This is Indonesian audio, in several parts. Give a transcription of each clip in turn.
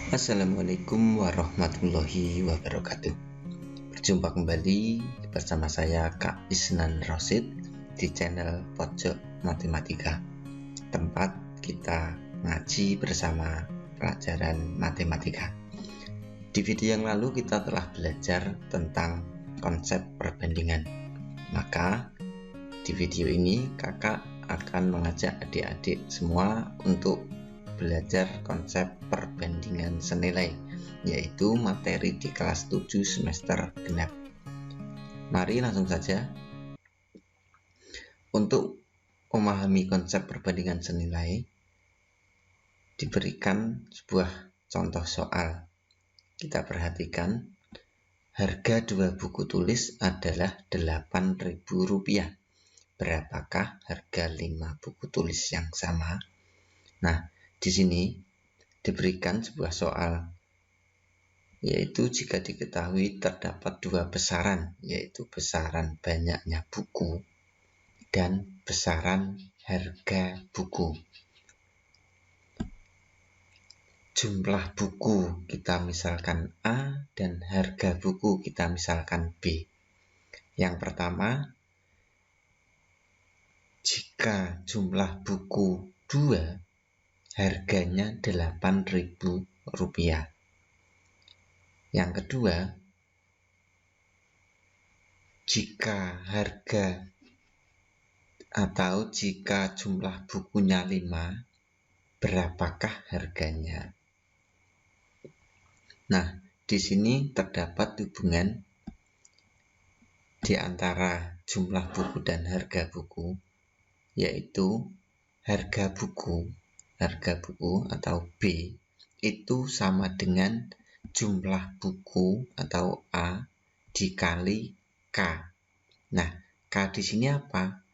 Assalamualaikum warahmatullahi wabarakatuh. Berjumpa kembali bersama saya Kak Isnan Rosid di channel Pojok Matematika, tempat kita ngaji bersama pelajaran matematika. Di video yang lalu kita telah belajar tentang konsep perbandingan. Maka di video ini kakak akan mengajak adik-adik semua untuk belajar konsep perbandingan senilai, yaitu materi di kelas 7 semester genap. Mari langsung saja. Untuk memahami konsep perbandingan senilai, diberikan sebuah contoh soal. Kita perhatikan, harga 2 buku tulis adalah Rp8.000. Berapakah harga 5 buku tulis yang sama? Nah, di sini diberikan sebuah soal, yaitu jika diketahui terdapat dua besaran, yaitu besaran banyaknya buku dan besaran harga buku. Jumlah buku kita misalkan A dan harga buku kita misalkan B. Yang pertama, jika jumlah buku 2, harganya Rp8.000. Yang kedua, jika harga atau jika jumlah bukunya 5, berapakah harganya? Nah, di sini terdapat hubungan di antara jumlah buku dan harga buku, yaitu harga buku atau B itu sama dengan jumlah buku atau A dikali K. Nah, K di sini apa?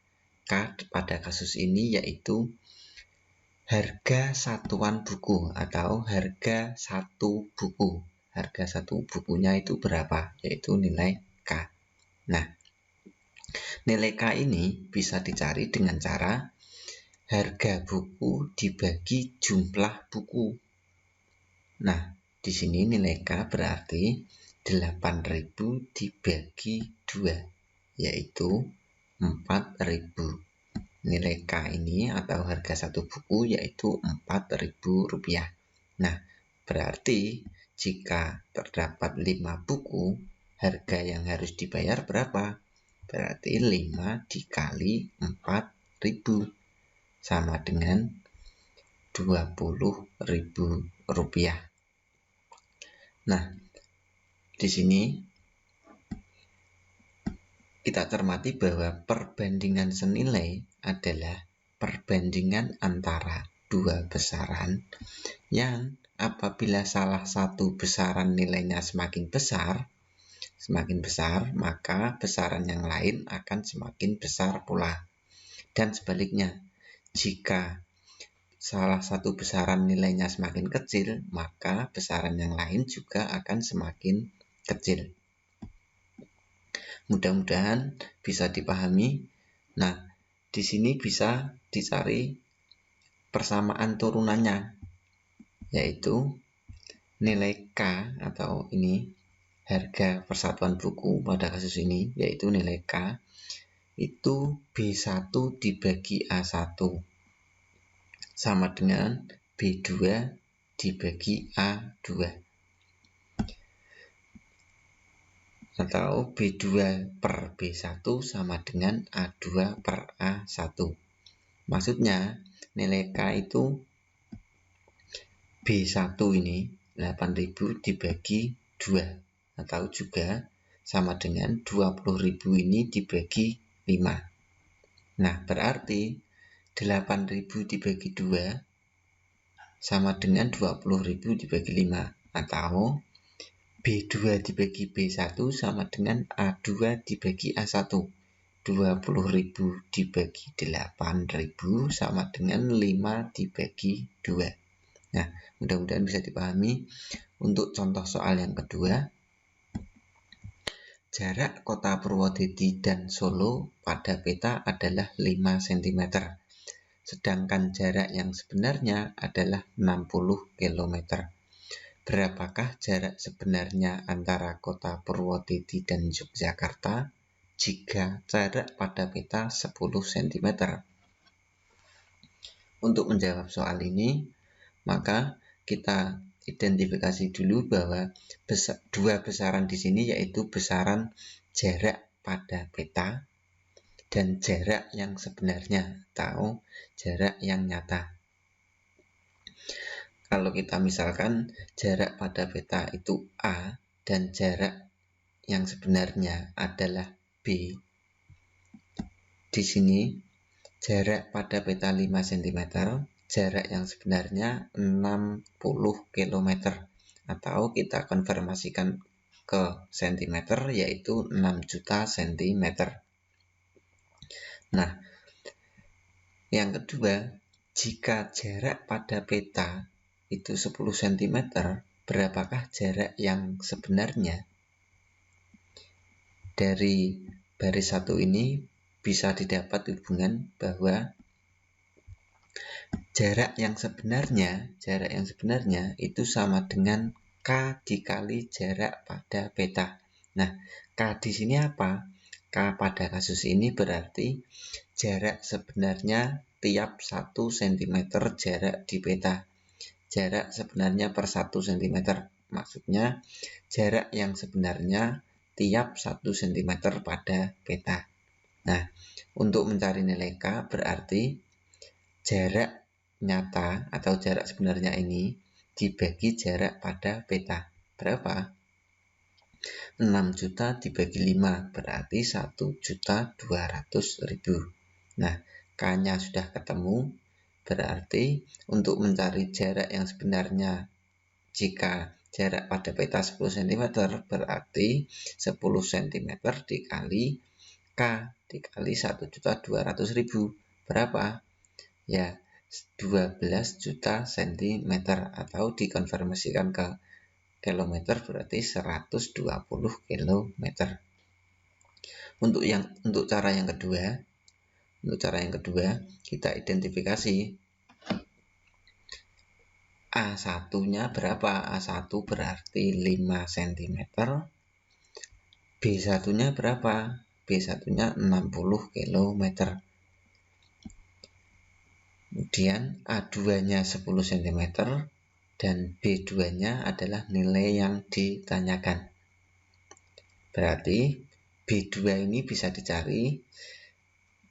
K pada kasus ini yaitu harga satuan buku atau harga satu buku. Harga satu bukunya itu berapa? Yaitu nilai K. Nah, nilai K ini bisa dicari dengan cara harga buku dibagi jumlah buku. Nah, di sini nilai K berarti 8.000 dibagi 2, yaitu 4.000. Nilai K ini atau harga satu buku yaitu Rp4.000. Nah, berarti jika terdapat 5 buku, harga yang harus dibayar berapa? Berarti 5 dikali 4.000 sama dengan Rp20.000. Nah, di sini kita cermati bahwa perbandingan senilai adalah perbandingan antara dua besaran yang apabila salah satu besaran nilainya semakin besar, maka besaran yang lain akan semakin besar pula. Dan sebaliknya, jika salah satu besaran nilainya semakin kecil, maka besaran yang lain juga akan semakin kecil. Mudah-mudahan bisa dipahami. Nah, di sini bisa dicari persamaan turunannya, yaitu nilai K atau ini harga persatuan buku pada kasus ini, yaitu nilai K itu B1 dibagi A1 sama dengan B2 dibagi A2, atau B2 per B1 sama dengan A2 per A1. Maksudnya nilai K itu B1 ini 8.000 dibagi 2, atau juga sama dengan 20.000 ini dibagi 5. Nah, berarti 8.000 dibagi 2 sama dengan 20.000 dibagi 5, atau B2 dibagi B1 sama dengan A2 dibagi A1. 20.000 dibagi 8.000 sama dengan 5 dibagi 2. Nah, mudah-mudahan bisa dipahami. Untuk contoh soal yang kedua, jarak kota Purwodadi dan Solo pada peta adalah 5 cm. Sedangkan jarak yang sebenarnya adalah 60 km. berapakah jarak sebenarnya antara kota Purwodadi dan Yogyakarta jika jarak pada peta 10 cm? Untuk menjawab soal ini, maka kita identifikasi dulu bahwa dua besaran di sini yaitu besaran jarak pada peta dan jarak yang sebenarnya atau jarak yang nyata. Kalau kita misalkan jarak pada peta itu A dan jarak yang sebenarnya adalah B, di sini jarak pada peta 5 cm, jarak yang sebenarnya 60 km, atau kita konfirmasikan ke cm yaitu 6 juta cm. Nah, yang kedua, jika jarak pada peta itu 10 cm, berapakah jarak yang sebenarnya? Dari baris satu ini bisa didapat hubungan bahwa jarak yang sebenarnya itu sama dengan K dikali jarak pada peta. Nah, K di sini apa? K pada kasus ini berarti jarak sebenarnya tiap 1 cm jarak di peta. Jarak sebenarnya per 1 cm. Maksudnya jarak yang sebenarnya tiap 1 cm pada peta. Nah, untuk mencari nilai K berarti jarak nyata atau jarak sebenarnya ini dibagi jarak pada peta. Berapa? 6 juta dibagi 5 berarti 1.200.000. Nah, K-nya sudah ketemu, berarti untuk mencari jarak yang sebenarnya jika jarak pada peta 10 cm berarti 10 cm dikali K dikali 1.200.000. Berapa? Ya, 12 juta cm, atau dikonversikan ke kilometer berarti 120 km. Untuk cara yang kedua, kita identifikasi A1-nya berapa? A1 berarti 5 cm. B1-nya berapa? B1-nya 60 km. Kemudian A2-nya 10 cm dan B2-nya adalah nilai yang ditanyakan. Berarti B2 ini bisa dicari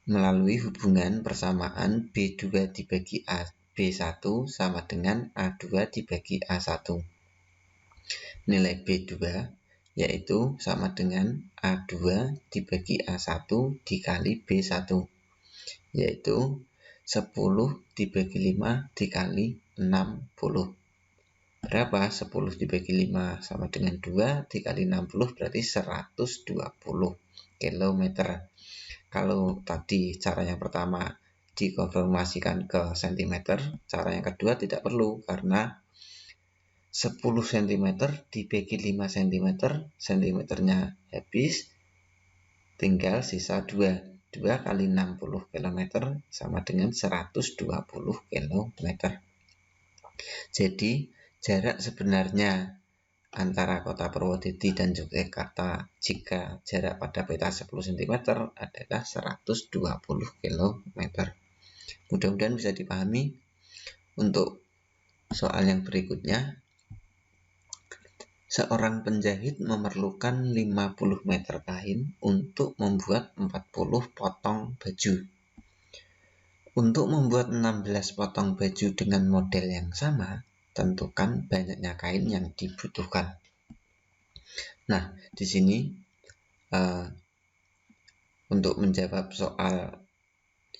melalui hubungan persamaan B2 dibagi B1 sama dengan A2 dibagi A1. Nilai B2 yaitu sama dengan A2 dibagi A1 dikali B1, yaitu 10 dibagi 5 dikali 60. Berapa? 10 dibagi 5 sama dengan 2 dikali 60 berarti 120 km. Kalau tadi cara yang pertama dikonfirmasikan ke cm, cara yang kedua tidak perlu karena 10 cm dibagi 5 cm, cm-nya habis, tinggal sisa 2 kali 60 km sama dengan 120 km. Jadi jarak sebenarnya antara kota Purwodadi dan Yogyakarta jika jarak pada peta 10 cm adalah 120 km. Mudah-mudahan bisa dipahami. Untuk soal yang berikutnya, seorang penjahit memerlukan 50 meter kain untuk membuat 40 potong baju. Untuk membuat 16 potong baju dengan model yang sama, tentukan banyaknya kain yang dibutuhkan. Nah, di sini untuk menjawab soal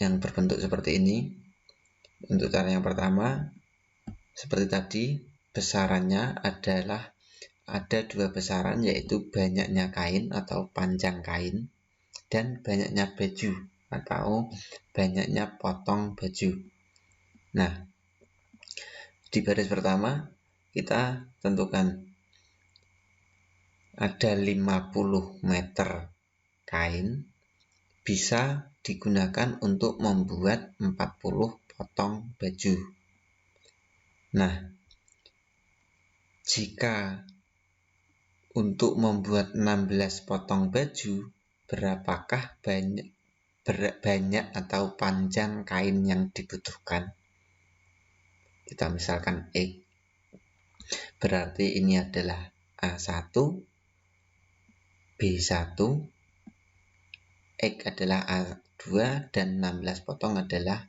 yang berbentuk seperti ini, untuk cara yang pertama, seperti tadi, besarannya adalah ada dua besaran, yaitu banyaknya kain atau panjang kain dan banyaknya baju atau banyaknya potong baju. Nah, di baris pertama kita tentukan ada 50 meter kain bisa digunakan untuk membuat 40 potong baju. Nah, jika untuk membuat 16 potong baju, berapakah banyak atau panjang kain yang dibutuhkan? Kita misalkan X, berarti ini adalah A1, B1, X adalah A2, dan 16 potong adalah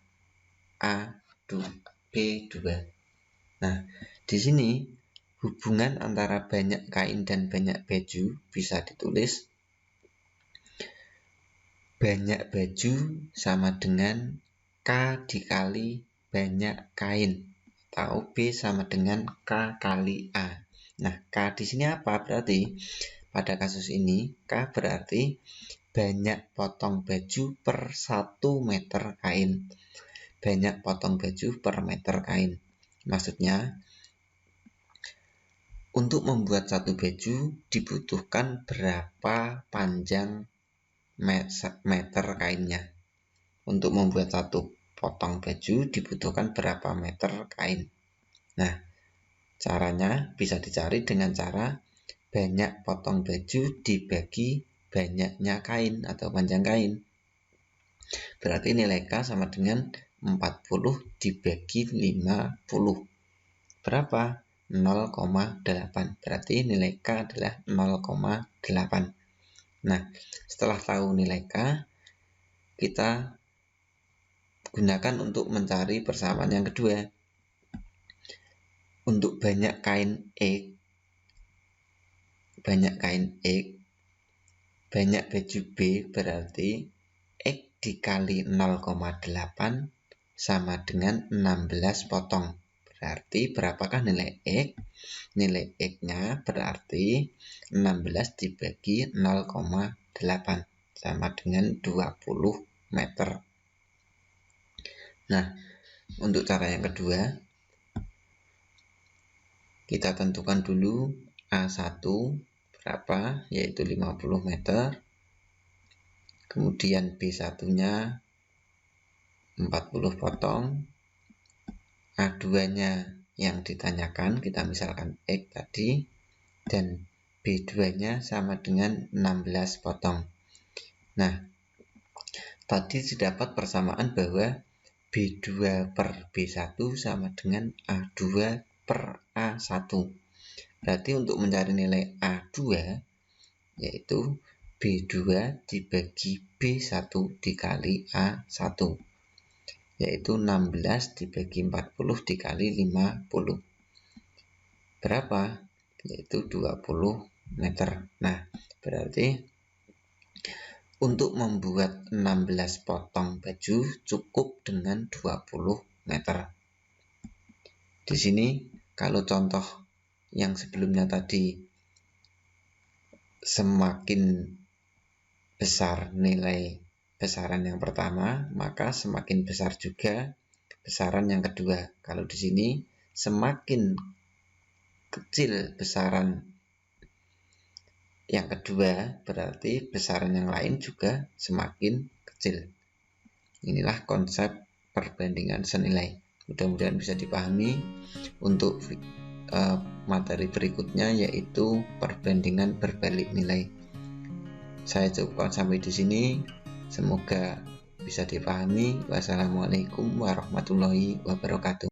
B2. Nah, di sini hubungan antara banyak kain dan banyak baju bisa ditulis banyak baju sama dengan K dikali banyak kain, atau B sama dengan K kali A. Nah, K di sini apa? Berarti pada kasus ini K berarti banyak potong baju per 1 meter kain. Banyak potong baju per meter kain. Maksudnya, untuk membuat satu baju dibutuhkan berapa panjang meter kainnya. Untuk membuat satu potong baju dibutuhkan berapa meter kain. Nah, caranya bisa dicari dengan cara banyak potong baju dibagi banyaknya kain atau panjang kain. Berarti nilai K sama dengan 40 dibagi 50. Berapa? 0,8. Berarti nilai K adalah 0,8. Nah, setelah tahu nilai K, kita gunakan untuk mencari persamaan yang kedua. Untuk banyak kain X, banyak baju B, berarti X dikali 0,8 sama dengan 16 potong. Berarti berapakah nilai X? Nilai X-nya berarti 16 dibagi 0,8 sama dengan 20 meter. Nah, untuk cara yang kedua, kita tentukan dulu A1 berapa, yaitu 50 meter. Kemudian B1-nya 40 potong. A2-nya yang ditanyakan, kita misalkan X tadi, dan B2-nya sama dengan 16 potong. Nah, tadi didapat persamaan bahwa B2 per B1 sama dengan A2 per A1. Berarti untuk mencari nilai A2, yaitu B2 dibagi B1 dikali A1, yaitu 16 dibagi 40 dikali 50. Berapa? Yaitu 20 meter. Nah, berarti untuk membuat 16 potong baju cukup dengan 20 meter. Di sini kalau contoh yang sebelumnya tadi semakin besar nilai besaran yang pertama, maka semakin besar juga besaran yang kedua. Kalau di sini semakin kecil besaran yang kedua, berarti besaran yang lain juga semakin kecil. Inilah konsep perbandingan senilai. Mudah-mudahan bisa dipahami. Untuk materi berikutnya yaitu perbandingan berbalik nilai. Saya cukupkan sampai di sini. Semoga bisa dipahami. Wassalamualaikum warahmatullahi wabarakatuh.